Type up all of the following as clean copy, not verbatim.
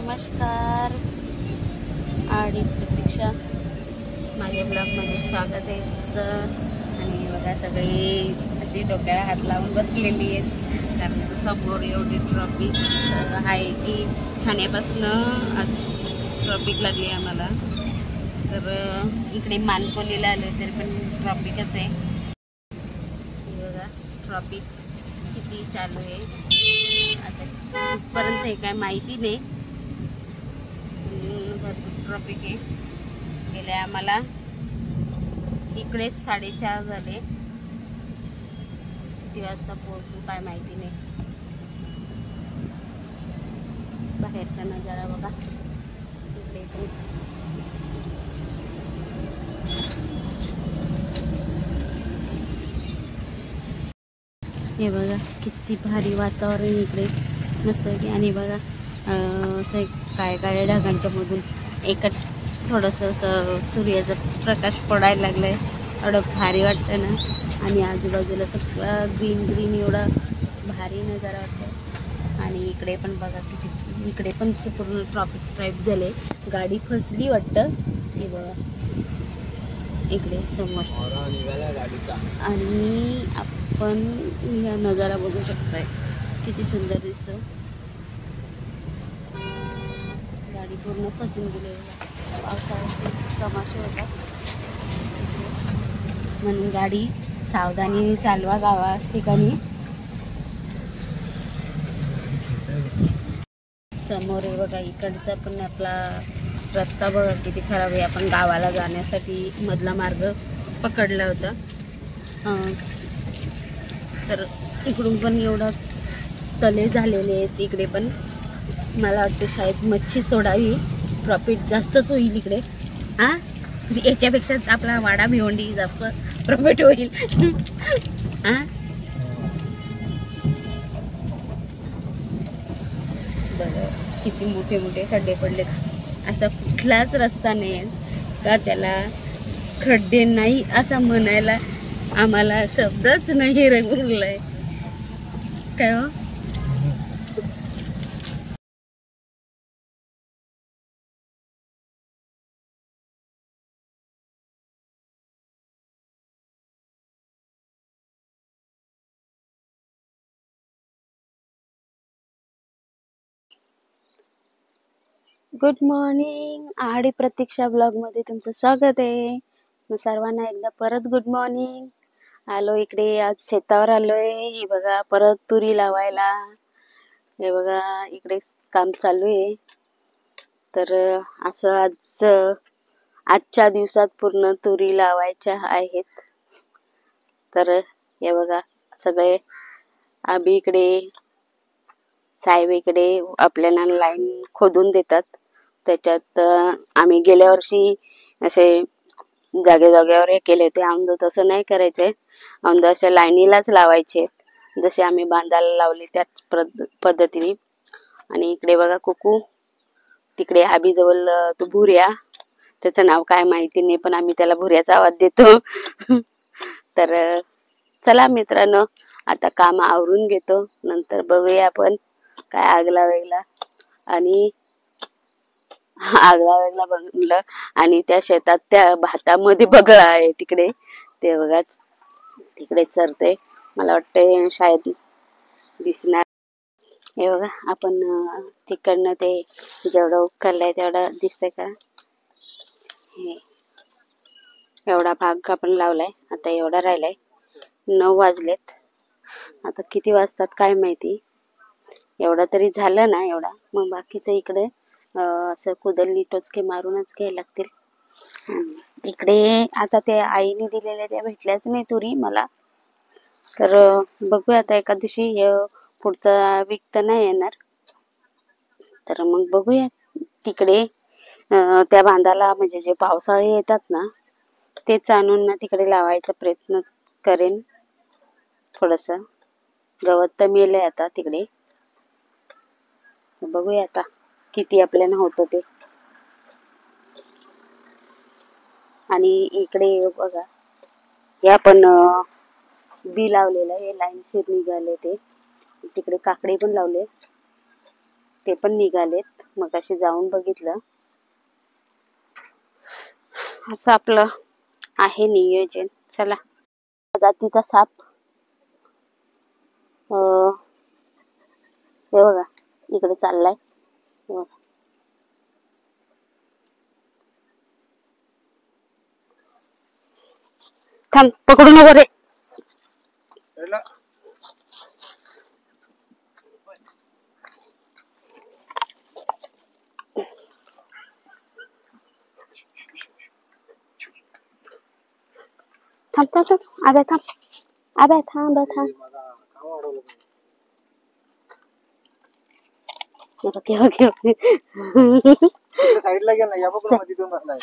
नमस्कार आणि प्रतीक्षा माझ्या ब्लॉगमध्ये स्वागत आहे तुमचं। आणि बघा सगळी अशी डोक्याला हात लावून बसलेली आहेत कारण समोर एवढी ट्रॉफिक आहे की ठाण्यापासून आज ट्रॉफिक लागली आम्हाला। तर इकडे मानकोलीला आलो तरी पण ट्रॉफिकच आहे। बघा ट्रॉफिक किती चालू आहे आता कुठपर्यंत हे काय माहिती नाही, भरपूर ट्रॉफिक आहे। गेले आम्हाला इकडे 4:30 झाले, किती वाजता पोहोचू काय माहिती नाही। बाहेरचा नजारा बघा इकडे हे बघा किती भारी वातावरण इकडे मस्त आहे। आणि बघा असं काळ्या काळ्या ढगांच्या मधून एक थोडंसं असं सूर्याचा प्रकाश पडायला लागलाय, एवढं भारी वाटतं ना। आणि आजूबाजूला सगळं ग्रीन ग्रीन एवढा भारी नजारा वाटतं। आणि इकडे पण बघा किती, इकडे पण पूर्ण ट्रॉफिक टाईप झाले, गाडी फसली वाटतं हे बघा इकडे समोर। आणि आपण हा नजारा बघू शकताय किती सुंदर दिसतो। गाडी पूर्ण फसून गेलेली, पावसाळ्यात तमाशे होतात म्हणून गाडी सावधानी चालवा गावा ठिकाणी। समोर आहे बघा इकडचा पण आपला रस्ता बघा किती खराब आहे। आपण गावाला जाण्यासाठी मधला मार्ग पकडला होता, तर इकडून पण एवढा तले झालेले आहेत। इकडे पण मला वाटतं शायद मच्छी सोडावी, प्रॉफिट जास्तच होईल इकडे। याच्यापेक्षा आपला वाडा भिवंडी जास्त प्रॉफिट होईल। बघा किती मोठे मोठे खड्डे पडलेत। असा कुठलाच रस्ता नाही का त्याला खड्डे नाही असं म्हणायला आम्हाला शब्दच नाही उरलाय काय हो। गुड मॉर्निंग, आहाडी प्रतीक्षा ब्लॉग मध्ये तुमचं स्वागत आहे। सर्वांना एकदा परत गुड मॉर्निंग। आलो इकडे आज शेतावर आलोय, हे बघा परत तुरी लावायला। हे बघा इकडे काम चालू आहे। तर असं आजच्या दिवसात पूर्ण तुरी लावायच्या आहेत। तर हे बघा सगळे आम्ही इकडे साहेब इकडे आपल्याला लाईन खोदून देतात, त्याच्यात आम्ही गेल्या वर्षी असे जागेवर हे केले होते। आमचं तसं नाही करायचंय, आमचं अशा लाईनीलाच लावायचे जसे आम्ही बांधायला लावले त्याच पद्धतीने। आणि इकडे बघा कुकू, तिकडे आबीजवळ तो भुऱ्या, त्याचं नाव काय माहिती नाही पण आम्ही त्याला भुऱ्याचा आवाज देतो। तर चला मित्रांनो आता काम आवरून घेतो, नंतर बघूया आपण काय आगला वेगला आणि बघलं। आणि त्या शेतात त्या भातामध्ये बगळा आहे तिकडे, ते बघा तिकडे चरते, मला वाटतं शायद दिसणार। हे बघा आपण तिकडनं ते जेवढं उकरलंय तेवढं दिसतंय का, हे एवढा भाग आपण लावलाय, आता एवढा राहिलाय। 9 वाजलेत, आता किती वाजतात काय माहिती। एवढा तरी झालं ना एवढा, मग बाकीचं इकडे असं कुदलनी टोचके मारूनच घ्यायला लागतील। इकडे आता ते आईने दिलेल्या त्या भेटल्याच नाही तुरी मला, तर बघूया आता एखादशी पुढचा वीक तर नाही येणार, तर मग बघूया तिकडे त्या बांधाला म्हणजे जे पावसाळे येतात ना तेच आणून ना तिकडे लावायचा प्रयत्न करेन। थोडस गवत तर मेलंय आता तिकडे, बघूया आता किती आपल्याला होतं ते। आणि इकडे बघा हे आपण बी लावलेलं, हे लाईन शिर निघाले, ते तिकडे काकडे पण लावले। ते पण निघालेत, मग असे जाऊन बघितलं. असं आपलं आहे नियोजन. चला, जातीचा साप हे बघा इकडे चाललाय. थांब, पकडू नको रे. थांब थांब थांब, अबे थांब, अबे थांब थांब. Okay okay okay. साईडला गेला या बघ मध्ये दोन बसलाय.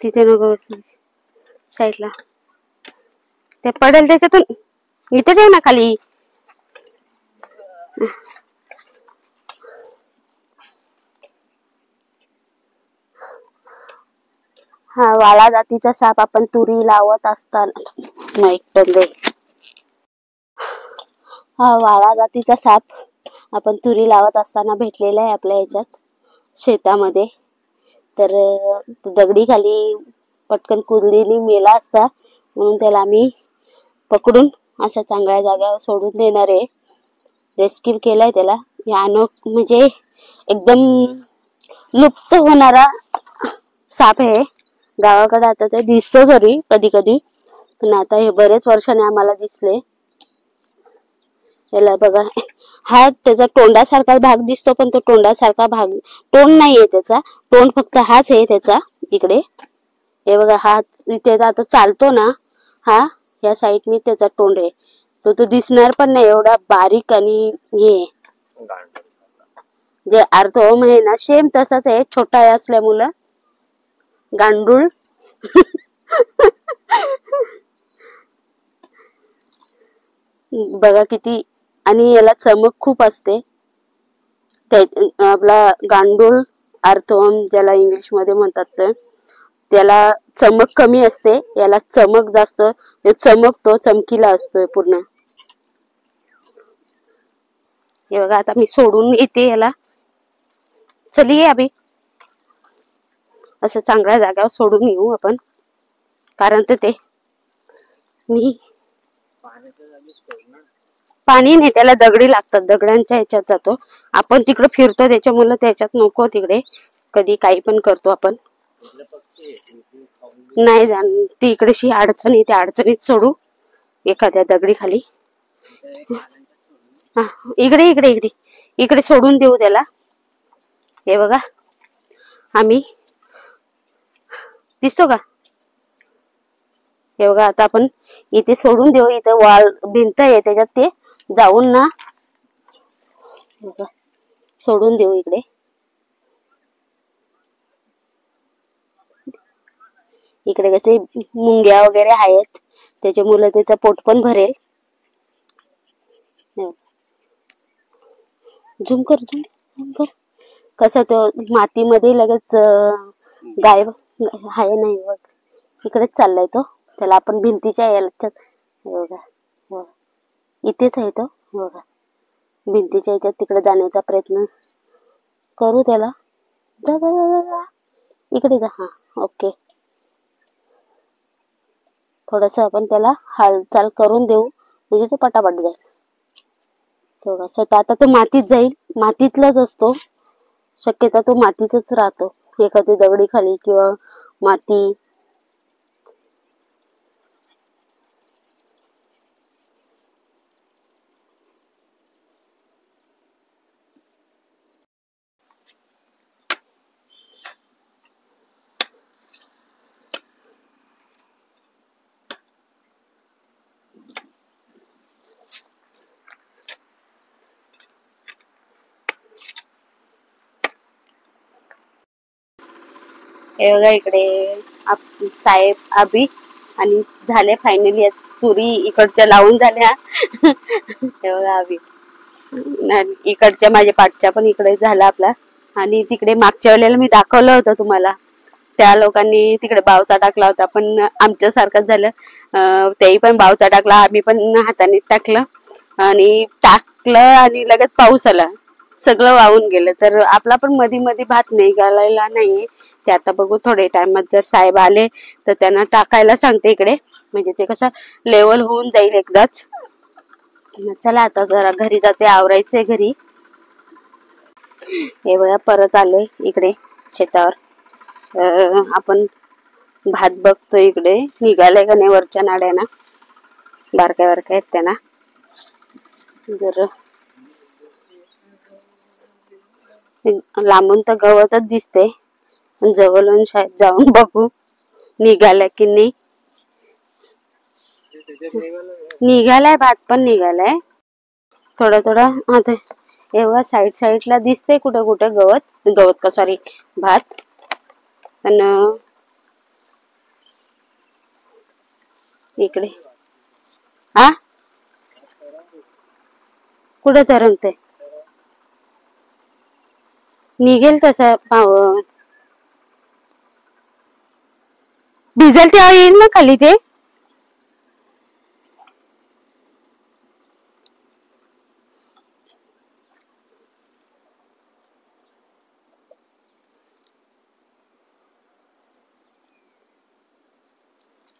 तिथे नको साईडला, ते पडेल त्याच्यातून. इथे ठेव ना खाली. हा वाळा जातीचा साप आपण तुरी लावत असताना, नाही बंद. हा वाळा जातीचा साप आपण तुरी लावत असताना भेटलेला आहे आपल्या ह्याच्यात शेतामध्ये. तर दगडी खाली पटकन कुदळीने मेला असता, म्हणून त्याला आम्ही पकडून अशा चांगल्या जागेवर सोडून देणार आहे. रेस्क्यू केलाय त्याला. म्हणजे एकदम लुप्त होणारा साप आहे. गावाकडे आता ते दिसतो घरी कधी कधी, पण आता हे बरेच वर्षाने आम्हाला दिसले. याला बघा, हा त्याचा तोंडासारखा भाग दिसतो, पण तो तोंडासारखा भाग, तोंड नाहीये त्याचा. तोंड फक्त हाच आहे त्याचा इकडे. हे बघा, हा इथे आता चालतो ना, हा या साईडनी त्याचा तोंड आहे. तो दिसणार पण नाही, एवढा बारीक. आणि हे जे अर्थवर्म आहे ना, सेम तसाच आहे, छोटा आहे असल्यामुळं गांडूळ. बघा किती. आणि याला चमक खूप असते. आपला गांडूळ अर्थवर्म ज्याला इंग्लिश मध्ये म्हणतात, तर त्याला चमक कमी असते, याला चमक जास्त. चमकतो, चमकीला असतोय पूर्ण. हे बघा, आता मी सोडून येते याला. चलिये अभि, असं चांगल्या जागेवर सोडून येऊ आपण. कारण ते मी पाणी नाही, त्याला दगडी लागतात, दगडांच्या ह्याच्यात जातो. आपण तिकडे फिरतो त्याच्यामुळे त्याच्यात नको. तिकडे कधी काही पण करतो आपण. नाही जाण, ती इकडेशी अडचण आहे, त्या अडचणीत सोडू एखाद्या दगडी खाली. इकडे इकडे इकडे इकडे सोडून देऊ त्याला. हे बघा, आम्ही दिसतो का? हे बघा, आता आपण इथे सोडून देऊ. इथे वाल भिंत आहे, त्याच्यात ते जाऊन ना सोडून देऊ इकडे. इकडे कसे मुंग्या वगैरे आहेत, त्याच्यामुळे त्याचं पोट पण भरेल. झूम कर, झूम कर. कसं तो मातीमध्ये लगेच गायब आहे. नाही बघ, इकडेच चाललाय तो. त्याला आपण भिंतीच्या याच्यात, बघा इथेच आहे तो. बघा, भिंतीच्या याच्यात तिकडे जाण्याचा प्रयत्न करू त्याला. जा जा जा जा, इकडे जा. हा ओके. थोडस आपण त्याला हालचाल करून देऊ, म्हणजे तो पटापट जाईल. थोडस आता तो मातीत जाईल, मातीतलाच असतो. शक्यता तो मातीतच राहतो, एखादी दगडी खाली किंवा माती. हे बघा, इकडे साहेब अभि आणि झाले फायनली तुरी इकडच्या लावून झाल्या. हे बघा अभि, इकडच्या माझ्या पाठच्या पण इकडे झाला आपला. आणि तिकडे मागच्या वेळेला मी दाखवलं होतं तुम्हाला, त्या लोकांनी तिकडे बावचा टाकला होता, पण आमच्या सारखंच झालं. तेही पण बावचा टाकला, आम्ही पण हाताने टाकलं आणि टाकलं आणि लगेच पाऊस आला, सगळं वाहून गेलं. तर आपला पण मधी मधी भात नाही घालायला नाहीये ते. आता बघू थोडे टाइमात जर साहेब आले तर त्यांना टाकायला सांगते इकडे, म्हणजे ते कसं लेवल होऊन जाईल एकदाच. चला आता जरा घरी जाते, आवरायचंय घरी. हे बघा परत आलोय इकडे शेतावर. आपण भात बघतोय इकडे निघालाय का नाही वरच्या नाड्याना, बारक्या बारक्या आहेत त्यांना. जर लांबून तर गवतच दिसते, जवळून शाळेत जाऊन बघू निघालाय की नाही. निघालाय, भात पण निघालाय थोडा थोडा. आता एवढा साईडला दिसते कुठं कुठं गवत का सॉरी भात. पण इकडे हा कुठं तरंगते, निघेल तसा पाव भिजल तेव्हा येईल ना खाली ते.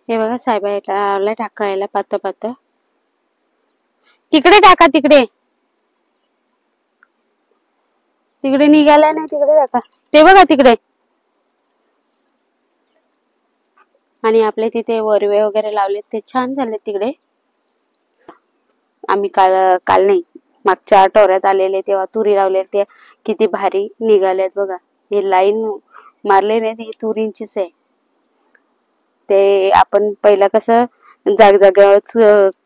हे बघा साहेबाला टाकायला पात पात. तिकडे टाका, तिकडे तिकडे निघाला नाही, तिकडे टाका. ते बघा तिकडे. आणि आपले तिथे वरवे वगैरे लावले ते छान झाले तिकडे. आम्ही काल नाही मागच्या आठवड्यात आलेले तेव्हा तुरी लावले ते किती भारी निघाल्यात बघा. हे लाईन मारले नाही ती तुरींचीच आहे. ते आपण पहिला कसं जागजागेवरच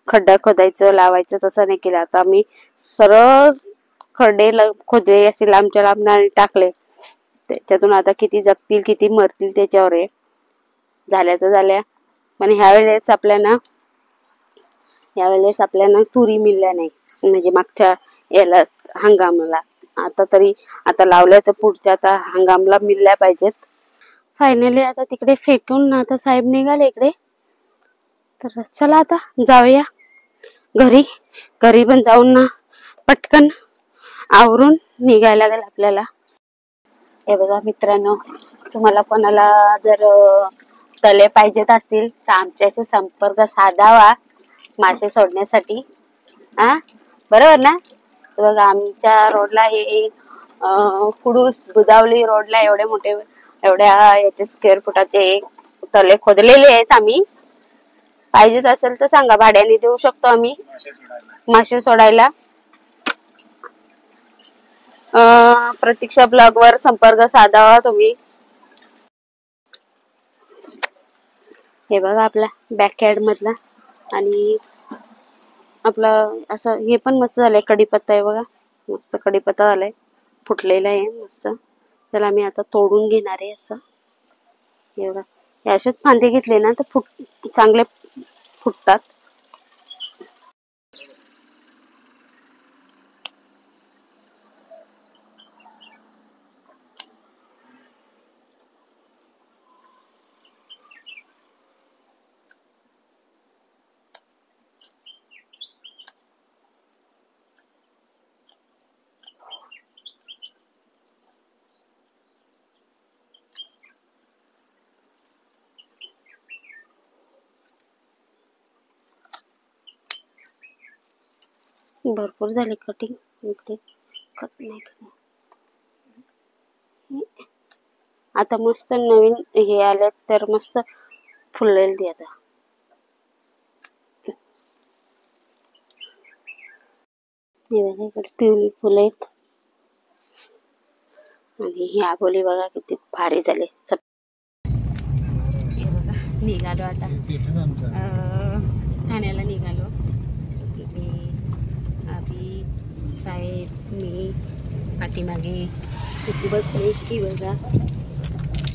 खड्डा खोदायचं लावायचं, तसं नाही केलं. आता आम्ही सरळ खड्डे खोदले असे लांबच्या लांब टाकले. त्याच्यातून आता किती जगतील किती मरतील त्याच्यावर आहे. झाल्या तर झाल्या, पण ह्यावेळेस आपल्याला तुरी मिळल्या नाही, म्हणजे मागच्या याला हंगामाला. आता लावल्या तर पुढच्या आता हंगामला मिळल्या पाहिजेत. फायनली आता तिकडे फेकून आता साहेब निघाले इकडे. तर चला आता जाऊया घरी पण जाऊन ना पटकन आवरून निघायला लागेल आपल्याला. हे बघा मित्रांनो, तुम्हाला कोणाला जर तले पाहिजेत असतील तर आमच्याशी संपर्क साधावा मासे सोडण्यासाठी. बरोबर ना. बघा आमच्या रोडला हे कुडूस बुदावली रोडला एवढ्या याचे स्क्वेअर फुटाचे तले खोदलेले आहेत. आम्ही पाहिजेत असेल तर सांगा, भाड्याने देऊ शकतो आम्ही मासे सोडायला. प्रतीक्षा ब्लॉग वर संपर्क साधावा तुम्ही. हे बघा आपला बॅकयार्ड मधला, आणि आपलं असं हे पण मस्त झालंय. कढीपत्ता आहे बघा, मस्त कढीपत्ता झालाय, फुटलेला आहे मस्त. त्याला मी आता तोडून घेणार आहे. असं हे बघा, हे असेच फांदे घेतले ना तर चांगले फुटतात. भरपूर झाले कटिंग, कट नाही. आता मस्त नवीन हे आले तर मस्त फुलेल ती आता. इकडे पिवळी फुलं आहेत, आणि ही आबोली बघा किती भारी झाले. हे बघा निघालो आता ठाण्याला निघालो. अभि, साहेब, मी पाठीमागे किती बसले की बघा.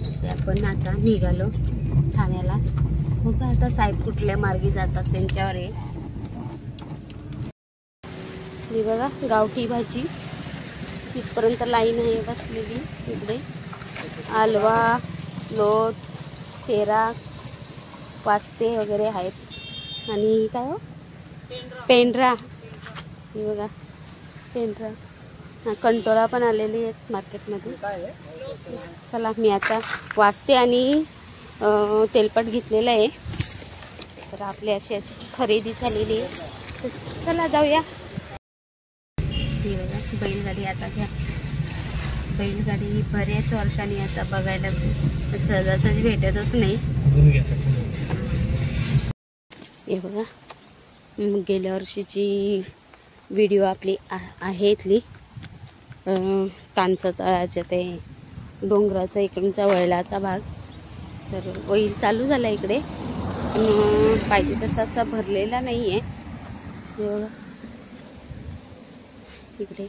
असे आपण आता निघालो ठाण्याला. बघा आता साहेब कुठल्या मार्गी जातात त्यांच्यावर आहे. ही बघा गावठी भाजी, तिथपर्यंत लाईन आहे बसलेली. इकडे हलवा, स्लोथ, तेरा, वास्ते वगैरे आहेत. आणि काय हो, पेंढरा, हे बघा पेंढरा. कंटोला पण आलेली आहेत मार्केटमध्ये. चला मी आता वास्ते आणि तेलपट घेतलेलं आहे. तर आपली अशी अशी खरेदी झालेली आहे. तर चला जाऊया. ही बघा बैलगाडी. आता घ्या बैलगाडी बऱ्याच वर्षांनी आता बघायला सहजासहजी भेटतच नाही. हे बघा गेल्या वर्षीची व्हिडिओ आपली आहे इथली कांसा तळाच्या ते डोंगराचा इकडचा वळलाचा भाग. तर वैल चालू झाला इकडे, पण पाहिजे तसा असा भरलेला नाही आहे. हे बघा इकडे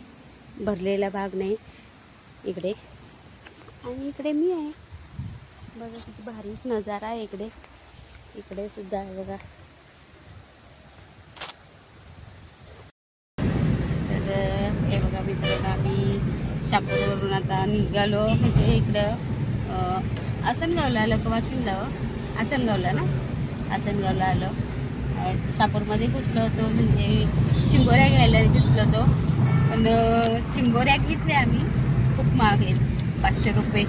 भरलेला भाग नाही इकडे. आणि इकडे मी आहे बघा, किती भारी नजारा आहे इकडे. इकडे सुद्धा आहे बघा. तर हे बघा मित्रांनो, आम्ही शापूरवरून आता निघालो. म्हणजे इकडं आसनगावला आलो का वाशिमला? आसनगावला ना, आसनगावला आलो. शापूरमध्ये घुसलो होतो, म्हणजे चिंबोऱ्या घ्यायला घुसलो होतो. पण चिंबोऱ्या घेतल्या आम्ही, खूप महाग आहेत, 500 रुपये.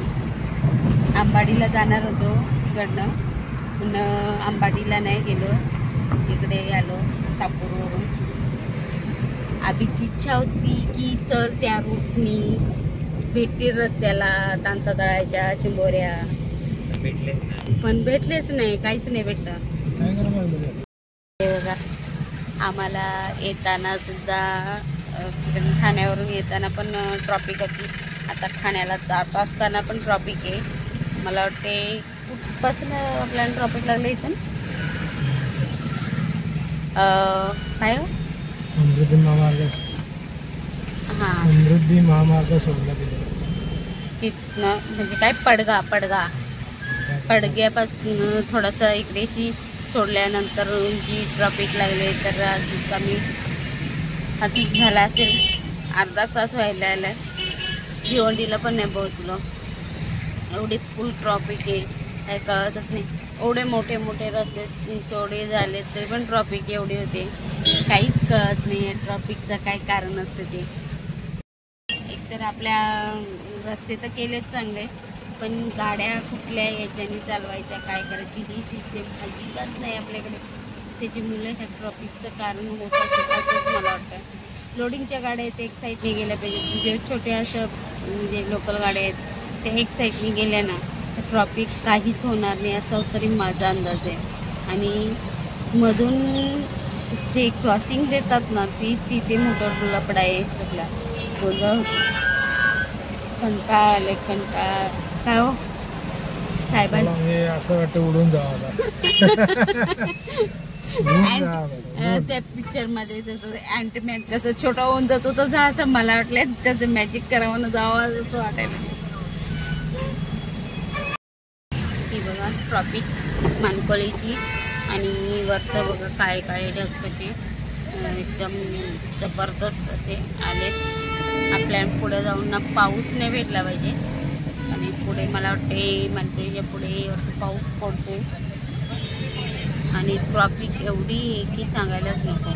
आंबाडीला जाणार होतो इकडनं, पण आंबाडीला नाही गेलो, इकडे आलो शापूरवरून. आधीची इच्छा होती की चल त्या रूटनी भेटतील रस्त्याला तांसा तळायच्या चिंबोऱ्या, पण भेटलेच नाही, काहीच नाही भेटलं. हे बघा आम्हाला येताना सुद्धा ठाण्यावरून येताना पण ट्रॉफिक होती. आता ठाण्याला जात असताना पण ट्रॉफिक आहे. मला वाटते कुठपासून आपल्याला ट्रॉफिक लागलं इथून काय हो, समृद्धी महामार्ग. हां समृद्धी महामार्ग सोडला तिथनं, म्हणजे काय पडग्यापासून थोडंसं इकडेशी सोडल्यानंतर जी ट्रॉफिक लागले तर कमी आता झाला असेल, अर्धा तास व्हायला आला. भिवंडीला पण नाही पोहोचलो, एवढी फुल ट्रॉफिक आहे, काय कळतच नाही. एवढे मोठे मोठे रस्ते चौडे झाले तरी पण ट्रॉफिक एवढी होते, काहीच कळत नाही. ट्रॉफिकचं काय कारण असतं ते. एकतर आपल्या रस्ते तर केलेच चांगले, पण गाड्या कुठल्या याच्याने चालवायच्या, काय करायची ही सिस्टीम अजिबात नाही आपल्याकडे. त्याच्यामुळे ह्या ट्रॉफिकचं कारण होत असेल असंच मला वाटतं. लोडिंगच्या गाड्या आहेत एक साईडने गेल्या पाहिजेत, जे छोट्या असं म्हणजे लोकल गाड्या आहेत ते एक साईडने गेल्या ना तर ट्रॉफिक काहीच होणार नाही, असा तरी माझा अंदाज आहे. आणि मधून जे क्रॉसिंग देतात ना तिथे मोटर लपडा आहे, सगळा गोंधळ होतो. कंटाळ आले, कंटाळ. काय हो साहेबांना असं वाटतं उडून जावं. त्या पिक्चर मध्ये जसं अँटीमॅग कसं छोटा होऊन जातो तसं असं मला वाटलं त्याचं मॅजिक करावं जावं असं वाटायला. ही बघा ट्रॉफिक मानकोलीची, आणि वरतं बघा काळे काळे ढग कसे एकदम जबरदस्त असे आले. आपल्याला पुढे जाऊन ना पाऊस नाही भेटला पाहिजे, आणि पुढे मला वाटते मानकोलीच्या पुढे पाऊस पडतोय. आणि ट्रॉफिक एवढी की सांगायलाच नको.